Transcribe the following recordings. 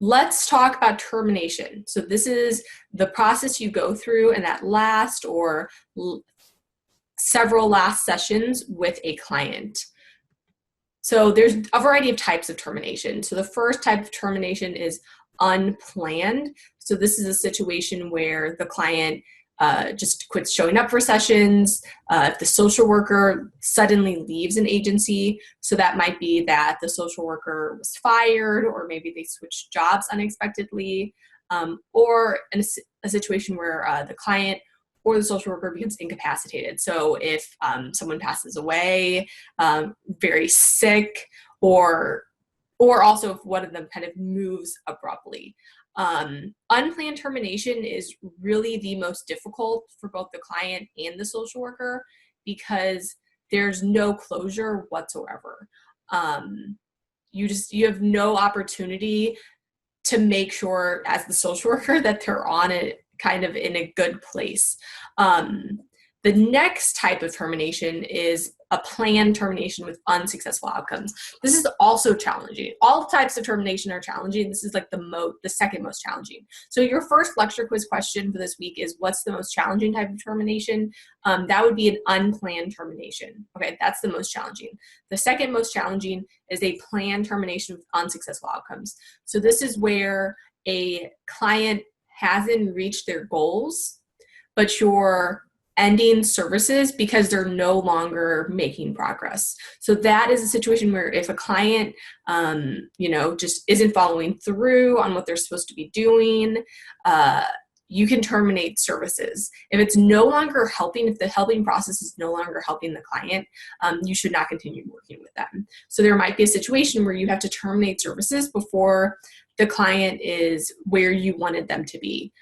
let's talk about termination. So this is the process you go through in that last or several last sessions with a client. So there's a variety of types of termination. So the first type of termination is unplanned. So this is a situation where the client just quits showing up for sessions. If the social worker suddenly leaves an agency, so that might be that the social worker was fired, or maybe they switched jobs unexpectedly, or in a situation where the client or the social worker becomes incapacitated. So if someone passes away, very sick, or also if one of them kind of moves abruptly. Unplanned termination is really the most difficult for both the client and the social worker because there's no closure whatsoever. You have no opportunity to make sure as the social worker that they're on it kind of in a good place. The next type of termination is a planned termination with unsuccessful outcomes. This is also challenging. All types of termination are challenging. This is like the second most challenging. So your first lecture quiz question for this week is, what's the most challenging type of termination? That would be an unplanned termination. Okay, that's the most challenging. The second most challenging is a planned termination with unsuccessful outcomes. So this is where a client hasn't reached their goals, but you're ending services because they're no longer making progress. So that is a situation where if a client, just isn't following through on what they're supposed to be doing, you can terminate services. If it's no longer helping, if the helping process is no longer helping the client, you should not continue working with them. So there might be a situation where you have to terminate services before the client is where you wanted them to be.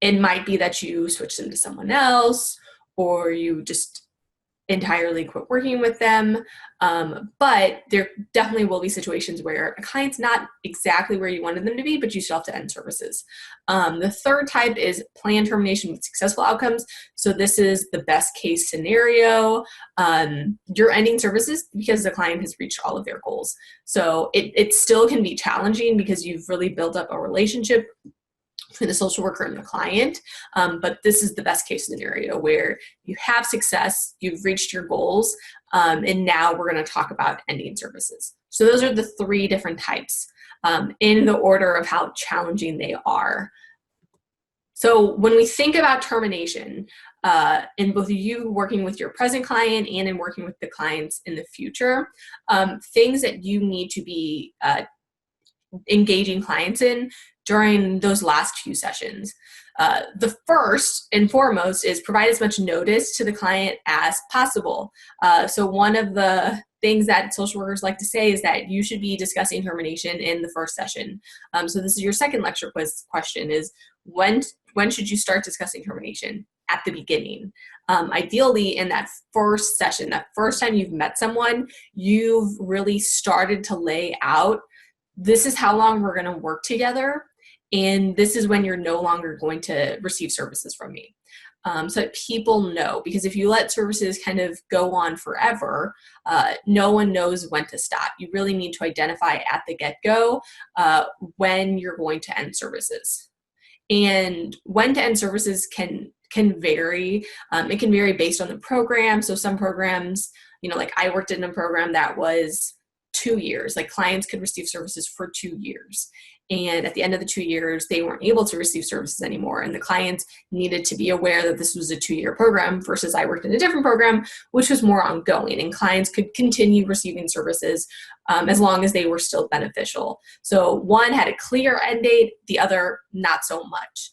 It might be that you switch them to someone else, or you just entirely quit working with them. But there definitely will be situations where a client's not exactly where you wanted them to be, but you still have to end services. The third type is planned termination with successful outcomes. So this is the best case scenario. You're ending services because the client has reached all of their goals. So it still can be challenging because you've really built up a relationship between the social worker and the client. But this is the best case scenario where you have success, you've reached your goals, and now we're going to talk about ending services. So those are the three different types in the order of how challenging they are. So when we think about termination, in both you working with your present client and in working with the clients in the future, things that you need to be engaging clients in during those last few sessions. The first and foremost is provide as much notice to the client as possible. So one of the things that social workers like to say is that you should be discussing termination in the first session. So this is your second lecture quiz question is, when should you start discussing termination? At the beginning. Ideally in that first session, that first time you've met someone, you've really started to lay out, this is how long we're going to work together, and this is when you're no longer going to receive services from me. So that people know, because if you let services kind of go on forever, no one knows when to stop. You really need to identify at the get-go when you're going to end services. And when to end services can vary. It can vary based on the program. So some programs, like I worked in a program that was 2 years, like clients could receive services for 2 years. And at the end of the 2 years, they weren't able to receive services anymore. And the clients needed to be aware that this was a 2-year program versus I worked in a different program, which was more ongoing. And clients could continue receiving services as long as they were still beneficial. So one had a clear end date, the other not so much.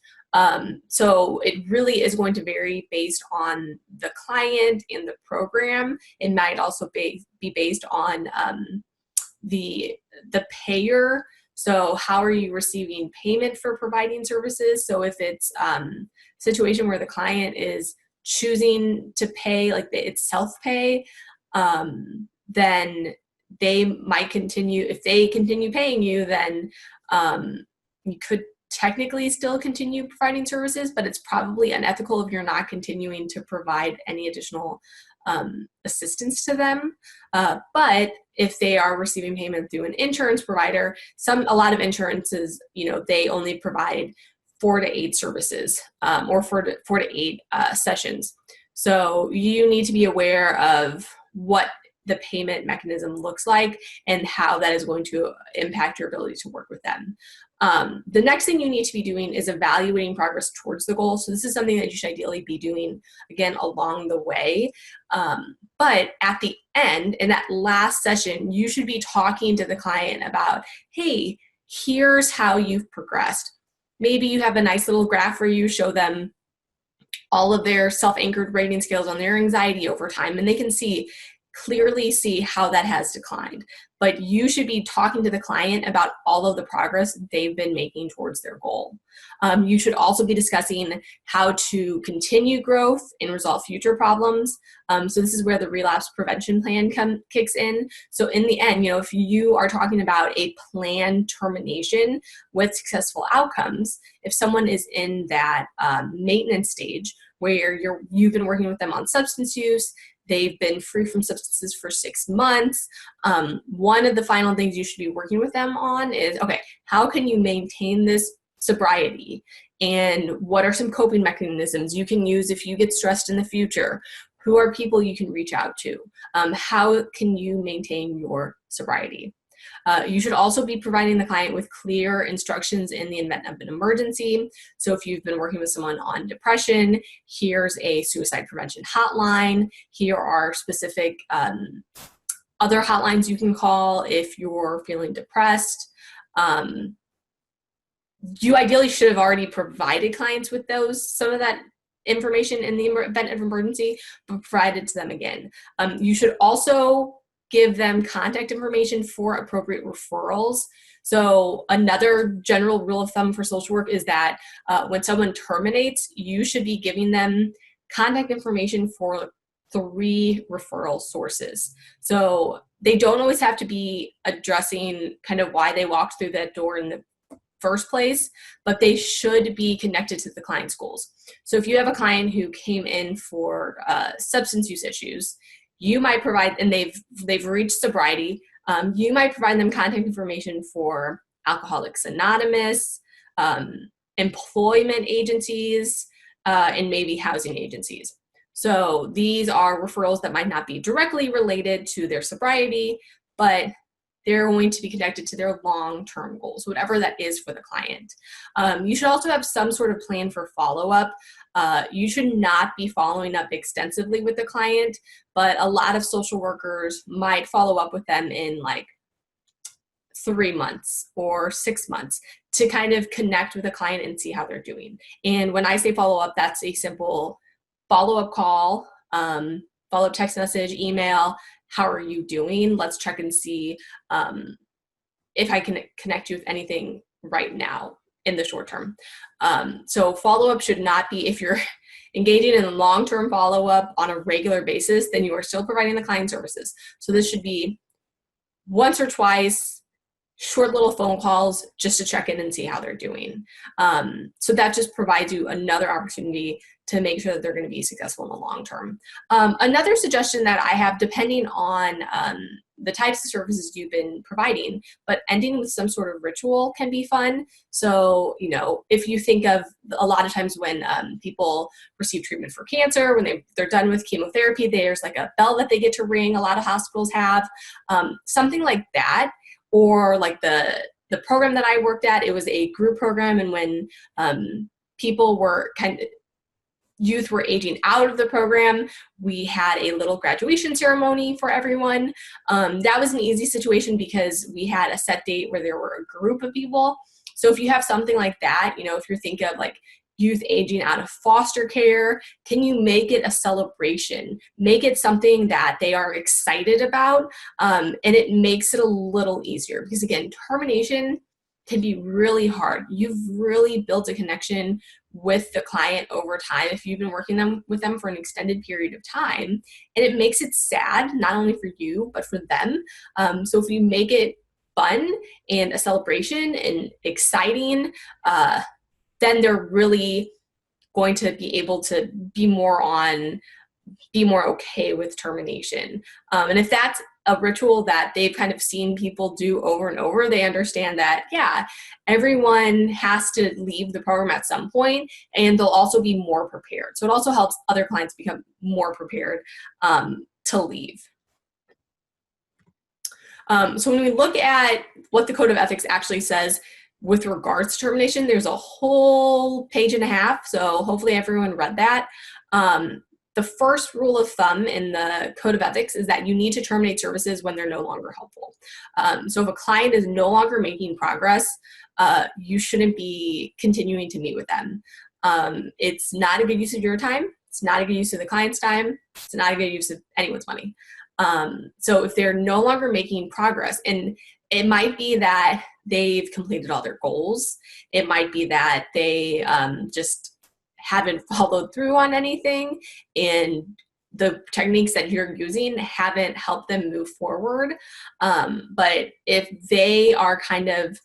So it really is going to vary based on the client and the program. It might also be based on the payer. So how are you receiving payment for providing services? So if it's a situation where the client is choosing to pay, like it's self-pay, then they might continue. If they continue paying you, then you could technically still continue providing services, but it's probably unethical if you're not continuing to provide any additional assistance to them. But if they are receiving payment through an insurance provider, a lot of insurances, they only provide 4 to 8 services, or 4 to 8 sessions. So you need to be aware of what the payment mechanism looks like and how that is going to impact your ability to work with them. The next thing you need to be doing is evaluating progress towards the goal. So this is something that you should ideally be doing, again, along the way. But at the end, in that last session, you should be talking to the client about, hey, here's how you've progressed. Maybe you have a nice little graph where you show them all of their self-anchored rating scales on their anxiety over time, and they can clearly see how that has declined. But you should be talking to the client about all of the progress they've been making towards their goal. You should also be discussing how to continue growth and resolve future problems. So this is where the relapse prevention plan kicks in. So in the end, if you are talking about a planned termination with successful outcomes, if someone is in that maintenance stage where you've been working with them on substance use, they've been free from substances for 6 months. One of the final things you should be working with them on is, okay, how can you maintain this sobriety? And what are some coping mechanisms you can use if you get stressed in the future? Who are people you can reach out to? How can you maintain your sobriety? You should also be providing the client with clear instructions in the event of an emergency. So if you've been working with someone on depression, here's a suicide prevention hotline. Here are specific other hotlines you can call if you're feeling depressed. You ideally should have already provided clients with some of that information in the event of emergency, but provide it to them again. You should also give them contact information for appropriate referrals. So another general rule of thumb for social work is that when someone terminates, you should be giving them contact information for 3 referral sources. So they don't always have to be addressing kind of why they walked through that door in the first place, but they should be connected to the client's goals. So if you have a client who came in for substance use issues, you might provide, and they've reached sobriety, you might provide them contact information for Alcoholics Anonymous, employment agencies, and maybe housing agencies. So these are referrals that might not be directly related to their sobriety, but they're going to be connected to their long-term goals, whatever that is for the client. You should also have some sort of plan for follow-up. You should not be following up extensively with the client, but a lot of social workers might follow up with them in like 3 months or 6 months to kind of connect with the client and see how they're doing. And when I say follow up, that's a simple follow-up call, follow-up text message, email. How are you doing? Let's check and see if I can connect you with anything right now in the short term. So follow-up should not be, if you're engaging in long-term follow-up on a regular basis, then you are still providing the client services. So this should be once or twice, short little phone calls just to check in and see how they're doing. So that just provides you another opportunity to make sure that they're going to be successful in the long term. Another suggestion that I have, depending on the types of services you've been providing, but ending with some sort of ritual can be fun. So, if you think of a lot of times when people receive treatment for cancer, when they're done with chemotherapy, there's like a bell that they get to ring. A lot of hospitals have something like that. Or like the program that I worked at, it was a group program. And when people were youth were aging out of the program, we had a little graduation ceremony for everyone. That was an easy situation because we had a set date where there were a group of people. So if you have something like that, if you think of like youth aging out of foster care, can you make it a celebration? Make it something that they are excited about, and it makes it a little easier. Because again, termination can be really hard. You've really built a connection with the client over time if you've been working with them for an extended period of time, and it makes it sad, not only for you, but for them. So if you make it fun and a celebration and exciting, then they're really going to be able to be more okay with termination. And if that's a ritual that they've kind of seen people do over and over, they understand that, yeah, everyone has to leave the program at some point, and they'll also be more prepared. So it also helps other clients become more prepared to leave. So when we look at what the Code of Ethics actually says with regards to termination, there's a whole page and a half, so hopefully everyone read that. The first rule of thumb in the Code of Ethics is that you need to terminate services when they're no longer helpful. So if a client is no longer making progress, you shouldn't be continuing to meet with them. It's not a good use of your time. It's not a good use of the client's time. It's not a good use of anyone's money. So if they're no longer making progress, and it might be that they've completed all their goals, it might be that they just haven't followed through on anything, and the techniques that you're using haven't helped them move forward. But if they are kind of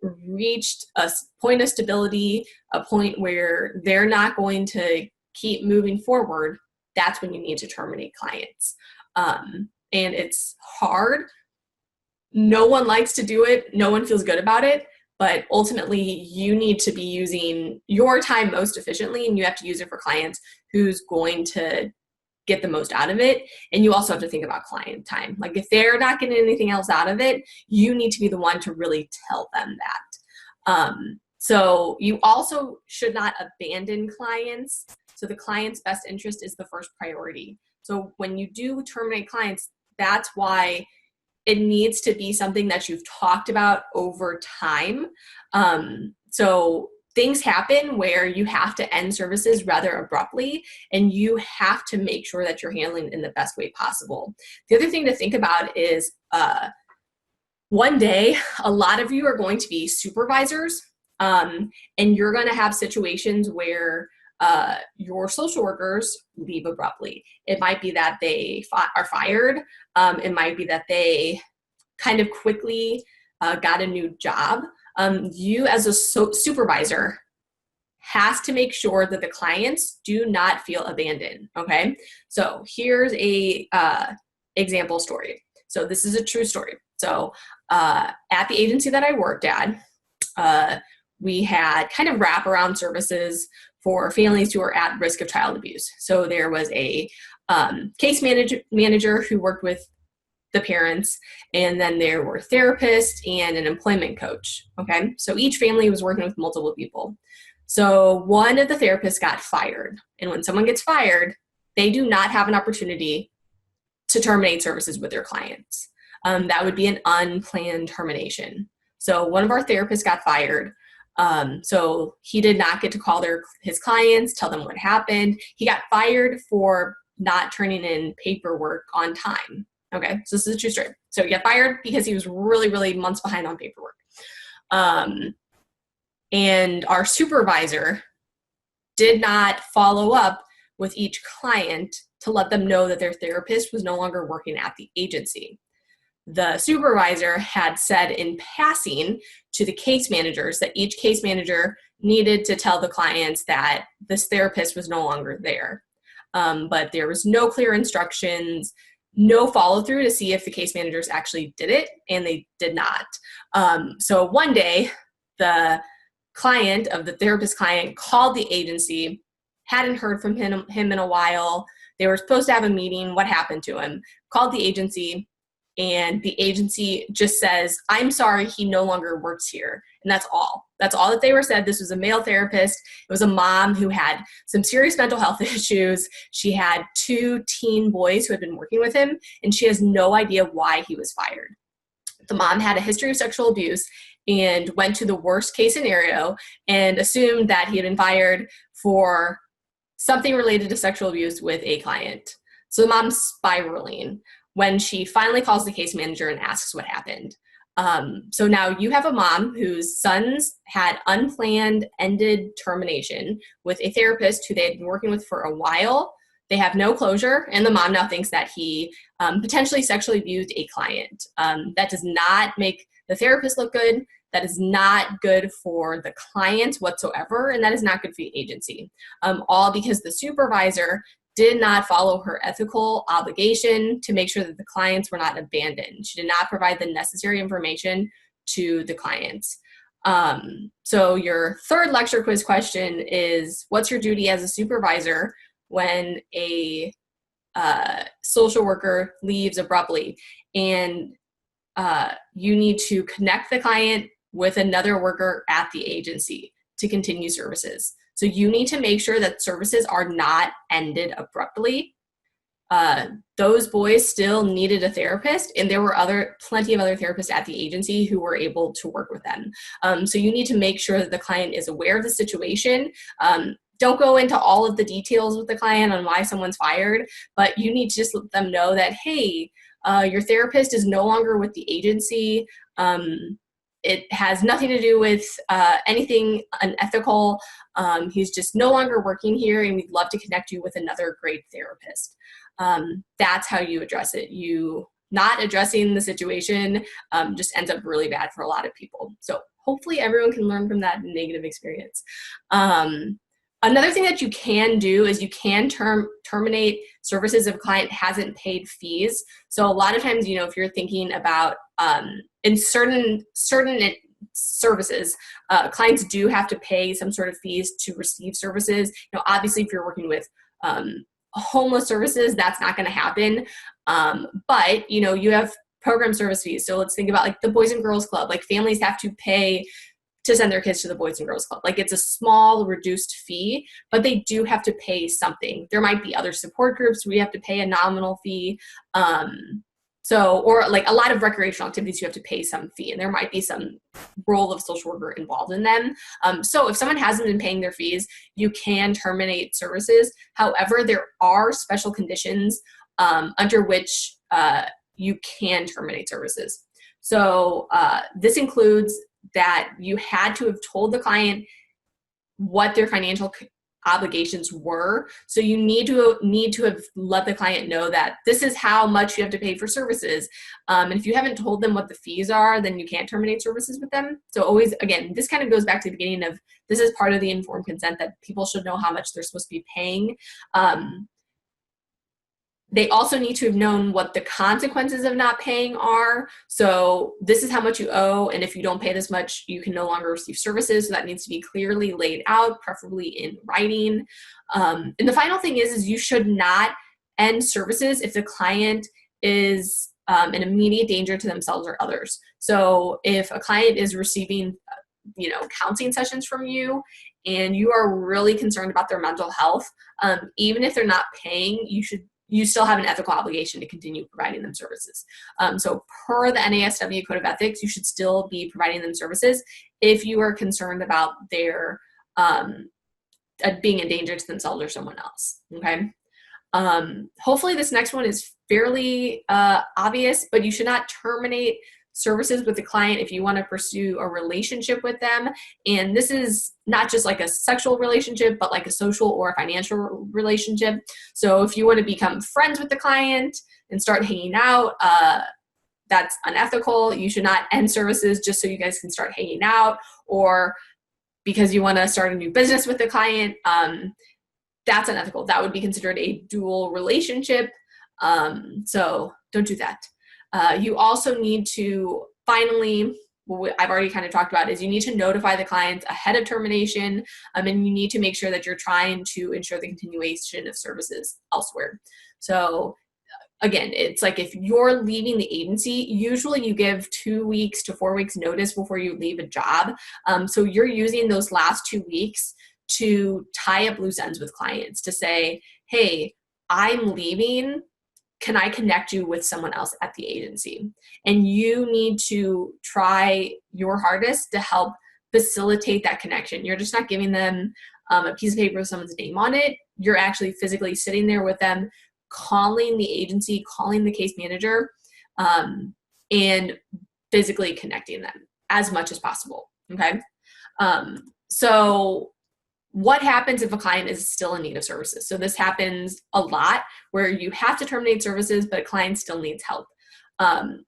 reached a point of stability, a point where they're not going to keep moving forward, that's when you need to terminate clients. And it's hard. No one likes to do it. No one feels good about it. But ultimately, you need to be using your time most efficiently, and you have to use it for clients who's going to get the most out of it. And you also have to think about client time. Like if they're not getting anything else out of it, you need to be the one to really tell them that. So you also should not abandon clients. So the client's best interest is the first priority. So when you do terminate clients, that's why it needs to be something that you've talked about over time. So things happen where you have to end services rather abruptly, and you have to make sure that you're handling it in the best way possible. The other thing to think about is one day, a lot of you are going to be supervisors, and you're going to have situations where your social workers leave abruptly. It might be that they are fired. It might be that they kind of quickly got a new job. You as a supervisor has to make sure that the clients do not feel abandoned, okay? So here's a example story. So this is a true story. So at the agency that I worked at, we had kind of wraparound services for families who are at risk of child abuse. So there was a case manager who worked with the parents, and then there were therapists and an employment coach, okay? So each family was working with multiple people. So one of the therapists got fired, and when someone gets fired, they do not have an opportunity to terminate services with their clients. That would be an unplanned termination. So one of our therapists got fired. So he did not get to call his clients, tell them what happened. He got fired for not turning in paperwork on time. Okay, so this is a true story. So he got fired because he was really, really months behind on paperwork. And our supervisor did not follow up with each client to let them know that their therapist was no longer working at the agency. The supervisor had said in passing to the case managers that each case manager needed to tell the clients that this therapist was no longer there. But there was no clear instructions, no follow through to see if the case managers actually did it, and they did not. So one day, the client of the therapist client called the agency, hadn't heard from him in a while. They were supposed to have a meeting. What happened to him? Called the agency, and the agency just says, "I'm sorry, he no longer works here." And that's all. That's all that they were said. This was a male therapist. It was a mom who had some serious mental health issues. She had 2 teen boys who had been working with him, and she has no idea why he was fired. The mom had a history of sexual abuse and went to the worst case scenario and assumed that he had been fired for something related to sexual abuse with a client. So the mom's spiraling when she finally calls the case manager and asks what happened. So now you have a mom whose sons had unplanned ended termination with a therapist who they had been working with for a while. They have no closure, and the mom now thinks that he potentially sexually abused a client. That does not make the therapist look good. That is not good for the client whatsoever, and that is not good for the agency. All because the supervisor did not follow her ethical obligation to make sure that the clients were not abandoned. She did not provide the necessary information to the clients. So your third lecture quiz question is, what's your duty as a supervisor when a social worker leaves abruptly? And you need to connect the client with another worker at the agency to continue services. So you need to make sure that services are not ended abruptly. Those boys still needed a therapist, and there were plenty of other therapists at the agency who were able to work with them. So you need to make sure that the client is aware of the situation. Don't go into all of the details with the client on why someone's fired, but you need to just let them know that, hey, your therapist is no longer with the agency. It has nothing to do with anything unethical. He's just no longer working here, and we'd love to connect you with another great therapist. That's how you address it. You not addressing the situation just ends up really bad for a lot of people. So hopefully everyone can learn from that negative experience. Another thing that you can do is you can terminate services if a client hasn't paid fees. So a lot of times, if you're thinking about in certain services, clients do have to pay some sort of fees to receive services. Obviously, if you're working with homeless services, that's not going to happen. But you have program service fees. So let's think about like the Boys and Girls Club. Like families have to pay to send their kids to the Boys and Girls Club. Like it's a small reduced fee, but they do have to pay something. There might be other support groups where you have to pay a nominal fee. Or like a lot of recreational activities, you have to pay some fee, and there might be some role of social worker involved in them. So if someone hasn't been paying their fees, you can terminate services. However, there are special conditions under which you can terminate services. So this includes that you had to have told the client what their financial obligations were. So you need to have let the client know that this is how much you have to pay for services. And if you haven't told them what the fees are, then you can't terminate services with them. So always, again, this kind of goes back to the beginning of, this is part of the informed consent, that people should know how much they're supposed to be paying. They also need to have known what the consequences of not paying are. So this is how much you owe, and if you don't pay this much, you can no longer receive services. So that needs to be clearly laid out, preferably in writing. And the final thing is you should not end services if the client is an immediate danger to themselves or others. So if a client is receiving counseling sessions from you and you are really concerned about their mental health, even if they're not paying, you still have an ethical obligation to continue providing them services. So per the NASW Code of Ethics, you should still be providing them services if you are concerned about their being a danger to themselves or someone else, okay? Hopefully this next one is fairly obvious, but you should not terminate services with the client if you want to pursue a relationship with them. And this is not just like a sexual relationship, but like a social or a financial relationship. So if you want to become friends with the client and start hanging out, that's unethical. You should not end services just so you guys can start hanging out, or because you want to start a new business with the client. That's unethical. That would be considered a dual relationship. So don't do that. You also need to, finally, what I've already kind of talked about, is you need to notify the clients ahead of termination, and you need to make sure that you're trying to ensure the continuation of services elsewhere. So again, it's like if you're leaving the agency, usually you give 2 weeks to 4 weeks notice before you leave a job. So you're using those last 2 weeks to tie up loose ends with clients to say, hey, I'm leaving. Can I connect you with someone else at the agency? And you need to try your hardest to help facilitate that connection. You're just not giving them a piece of paper with someone's name on it. You're actually physically sitting there with them, calling the agency, calling the case manager, and physically connecting them as much as possible, okay? So what happens if a client is still in need of services? So this happens a lot where you have to terminate services, but a client still needs help.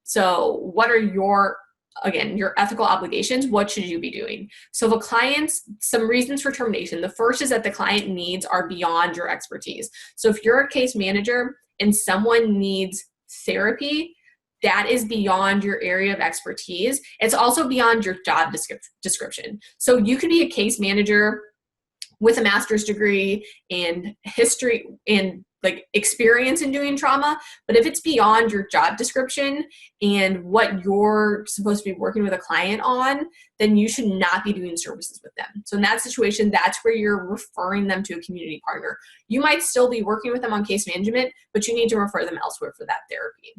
So what are your again, your ethical obligations, what should you be doing? So if a client's, some reasons for termination, the first is that the client needs are beyond your expertise. So if you're a case manager and someone needs therapy, that is beyond your area of expertise. It's also beyond your job description. So you could be a case manager with a master's degree and history and like experience in doing trauma, but if it's beyond your job description and what you're supposed to be working with a client on, then you should not be doing services with them. So in that situation, that's where you're referring them to a community partner. You might still be working with them on case management, but you need to refer them elsewhere for that therapy.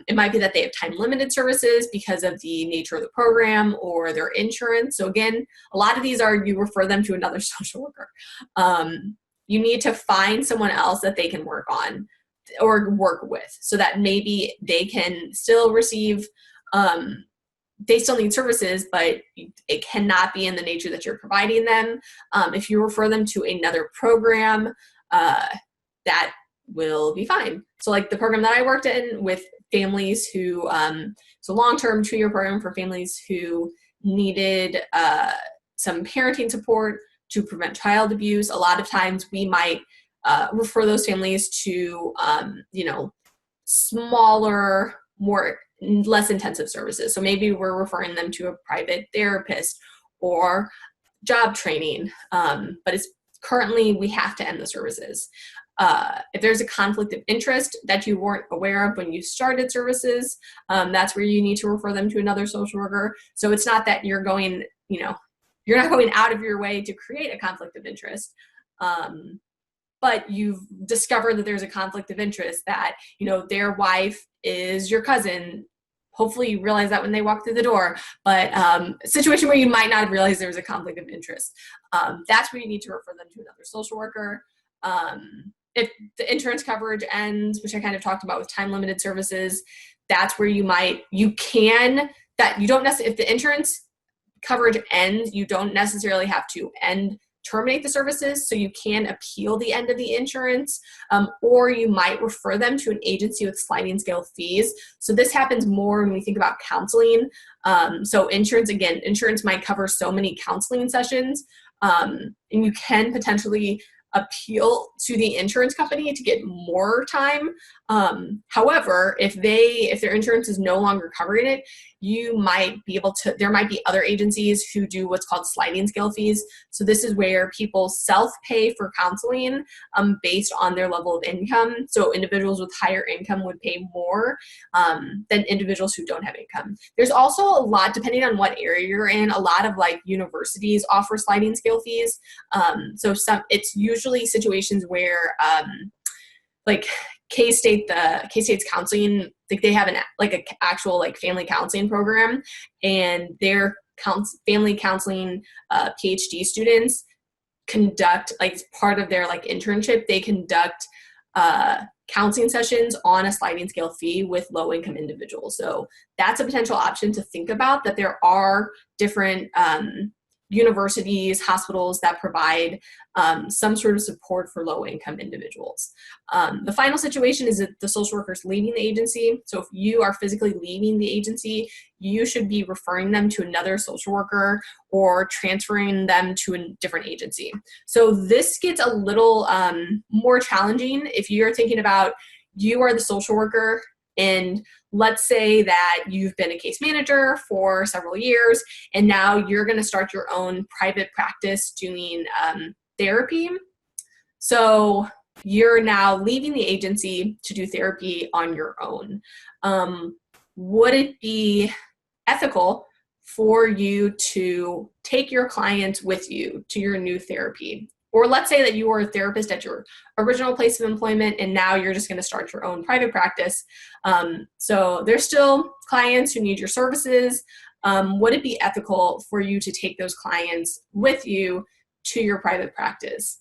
It might be that they have time limited services because of the nature of the program or their insurance. So again, a lot of these are you refer them to another social worker. You need to find someone else that they can work on or work with so that maybe they can still receive, they still need services, but it cannot be in the nature that you're providing them. If you refer them to another program, that will be fine. So like the program that I worked in with families who, so long-term 2-year program for families who needed some parenting support to prevent child abuse. A lot of times we might refer those families to, smaller, less intensive services. So maybe we're referring them to a private therapist or job training, but it's currently we have to end the services. If there's a conflict of interest that you weren't aware of when you started services, that's where you need to refer them to another social worker. So it's not that you're going, you're not going out of your way to create a conflict of interest, but you've discovered that there's a conflict of interest, that, their wife is your cousin. Hopefully you realize that when they walk through the door, but a situation where you might not have realized there was a conflict of interest. That's where you need to refer them to another social worker. If the insurance coverage ends, which I kind of talked about with time limited services, that's where if the insurance coverage ends, you don't necessarily have to terminate the services. So you can appeal the end of the insurance, or you might refer them to an agency with sliding scale fees. So this happens more when we think about counseling. So insurance might cover so many counseling sessions, and you can potentially appeal to the insurance company to get more time. However, if their insurance is no longer covering it, there might be other agencies who do what's called sliding scale fees. So this is where people self-pay for counseling based on their level of income. So individuals with higher income would pay more than individuals who don't have income. There's also a lot, depending on what area you're in, a lot of like universities offer sliding scale fees. So it's usually situations where like K-State's counseling, like they have an actual like family counseling program, and their family counseling PhD students conduct, like part of their like internship, they conduct counseling sessions on a sliding scale fee with low income individuals. So that's a potential option to think about, that there are different universities, hospitals that provide some sort of support for low-income individuals. The final situation is that the social worker is leaving the agency. So if you are physically leaving the agency, you should be referring them to another social worker or transferring them to a different agency. So this gets a little more challenging if you're thinking about you are the social worker, and let's say that you've been a case manager for several years, and now you're going to start your own private practice doing therapy. So you're now leaving the agency to do therapy on your own. Would it be ethical for you to take your clients with you to your new therapy? Or let's say that you were a therapist at your original place of employment, and now you're just going to start your own private practice. So there's still clients who need your services. Would it be ethical for you to take those clients with you to your private practice?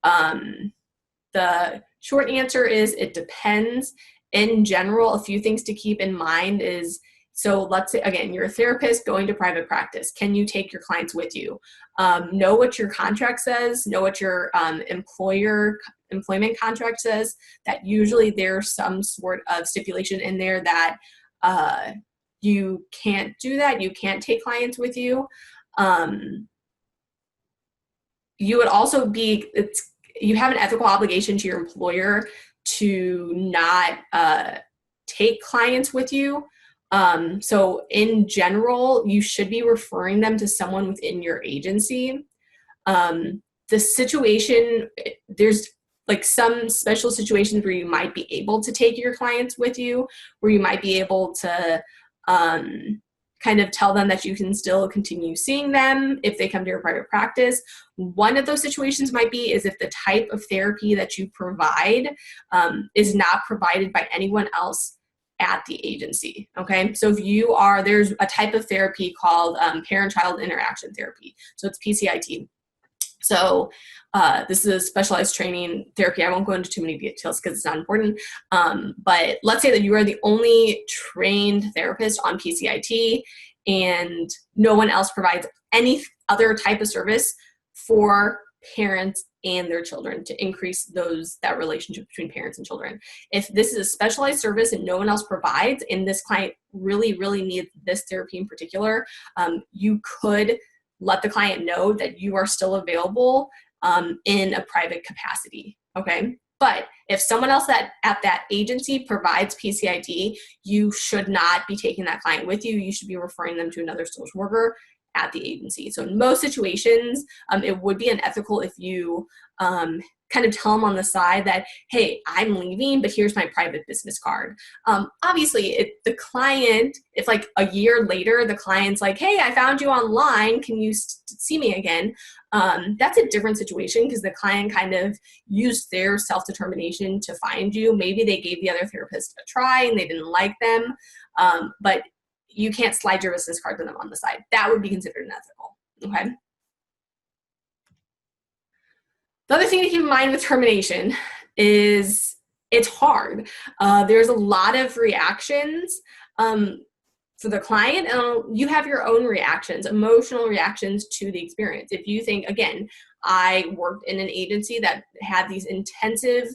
The short answer is it depends. In general, a few things to keep in mind is, so let's say, again, you're a therapist going to private practice. Can you take your clients with you? Know what your contract says, know what your employment contract says, that usually there's some sort of stipulation in there that you can't do that. You can't take clients with you. You would also be, you have an ethical obligation to your employer to not take clients with you. So in general, you should be referring them to someone within your agency. The situation, there's like some special situations where you might be able to take your clients with you, where you might be able to kind of tell them that you can still continue seeing them if they come to your private practice. One of those situations might be is if the type of therapy that you provide is not provided by anyone else at the agency. Okay, so if you are, there's a type of therapy called parent-child interaction therapy. So it's PCIT. So this is a specialized training therapy. I won't go into too many details because it's not important. But let's say that you are the only trained therapist on PCIT and no one else provides any other type of service for parents and their children to increase that relationship between parents and children. If this is a specialized service and no one else provides, and this client really, really needs this therapy in particular, you could let the client know that you are still available in a private capacity, okay? But if someone else at that agency provides PCID, you should not be taking that client with you. You should be referring them to another social worker at the agency. So in most situations, it would be unethical if you kind of tell them on the side that, hey, I'm leaving, but here's my private business card. Obviously, the client, if like a year later, the client's like, hey, I found you online, can you see me again? That's a different situation because the client kind of used their self-determination to find you. Maybe they gave the other therapist a try and they didn't like them, but you can't slide your business card to them on the side. That would be considered unethical, okay? The other thing to keep in mind with termination is it's hard. There's a lot of reactions for the client, and you have your own reactions, emotional reactions to the experience. If you think, again, I worked in an agency that had these intensive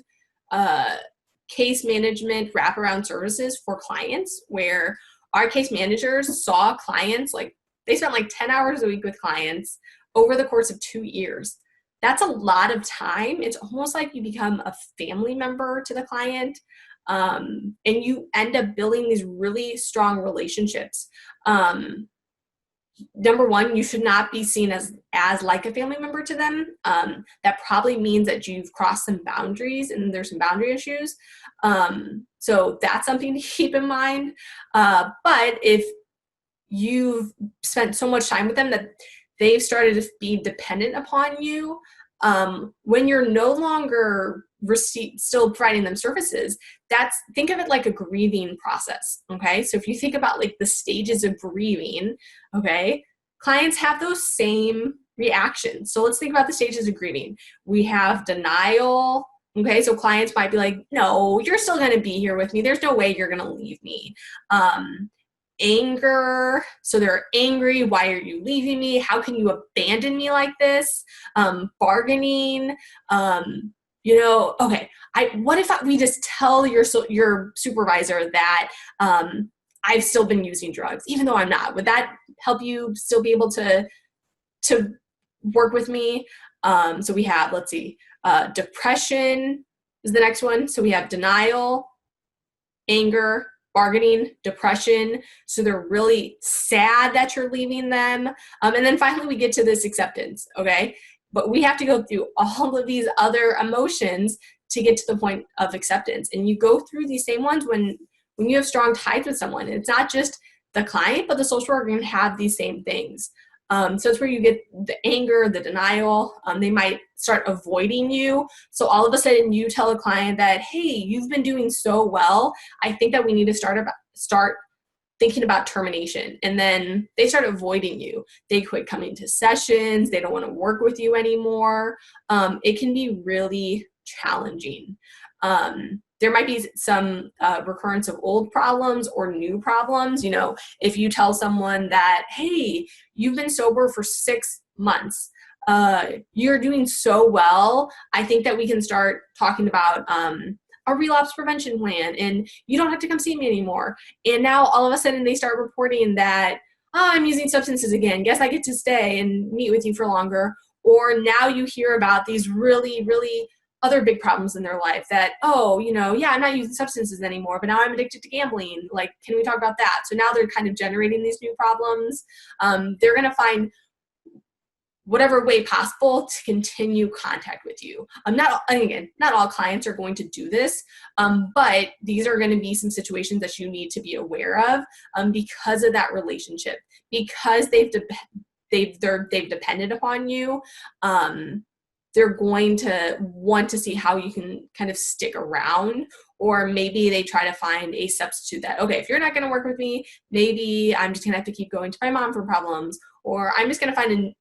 case management wraparound services for clients where our case managers saw clients, like they spent like 10 hours a week with clients over the course of 2 years. That's a lot of time. It's almost like you become a family member to the client, and you end up building these really strong relationships. Number one, you should not be seen as like a family member to them. That probably means that you've crossed some boundaries and there's some boundary issues. So that's something to keep in mind. But if you've spent so much time with them that they've started to be dependent upon you, when you're no longer still providing them services, think of it like a grieving process, okay? So if you think about like the stages of grieving, okay, clients have those same reactions. So let's think about the stages of grieving. We have denial, okay? So clients might be like, no, you're still gonna be here with me. There's no way you're gonna leave me. Anger, so they're angry. Why are you leaving me? How can you abandon me like this? Bargaining, okay, what if we just tell your supervisor that I've still been using drugs, even though I'm not? Would that help you still be able to work with me? So we have, let's see, depression is the next one. So we have denial, anger, bargaining, depression. So they're really sad that you're leaving them. And then finally we get to this acceptance, okay? But we have to go through all of these other emotions to get to the point of acceptance. And you go through these same ones when you have strong ties with someone. And it's not just the client, but the social worker can have these same things. So it's where you get the anger, the denial. They might start avoiding you. So all of a sudden you tell a client that, hey, you've been doing so well. I think that we need to start thinking about termination. And then they start avoiding you. They quit coming to sessions. They don't want to work with you anymore. It can be really challenging. There might be some recurrence of old problems or new problems. If you tell someone that, hey, you've been sober for 6 months, you're doing so well, I think that we can start talking about a relapse prevention plan and you don't have to come see me anymore. And now all of a sudden they start reporting that, oh, I'm using substances again. Guess I get to stay and meet with you for longer. Or now you hear about these really, really other big problems in their life that, oh, yeah, I'm not using substances anymore, but now I'm addicted to gambling. Like, can we talk about that? So now they're kind of generating these new problems. They're going to find whatever way possible to continue contact with you. Not all clients are going to do this, but these are going to be some situations that you need to be aware of because of that relationship, because they've depended upon you. They're going to want to see how you can kind of stick around, or maybe they try to find a substitute that, okay, if you're not going to work with me, maybe I'm just going to have to keep going to my mom for problems, or I'm just going to find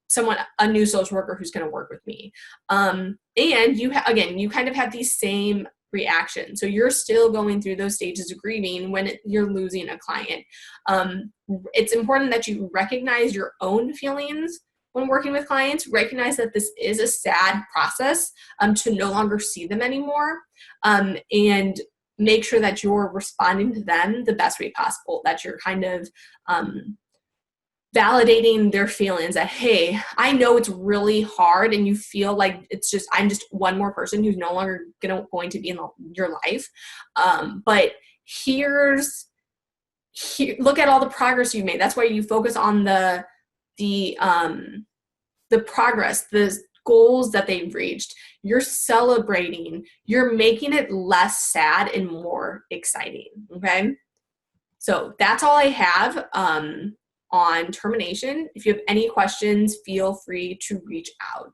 a new social worker who's going to work with me. And you kind of have these same reactions. So you're still going through those stages of grieving when you're losing a client. It's important that you recognize your own feelings when working with clients, recognize that this is a sad process to no longer see them anymore, and make sure that you're responding to them the best way possible, that you're kind of validating their feelings that, hey, I know it's really hard and you feel like I'm just one more person who's no longer going to be in your life. But look at all the progress you've made. That's why you focus on the progress, the goals that they've reached. You're celebrating. You're making it less sad and more exciting. Okay. So that's all I have on termination. If you have any questions, feel free to reach out.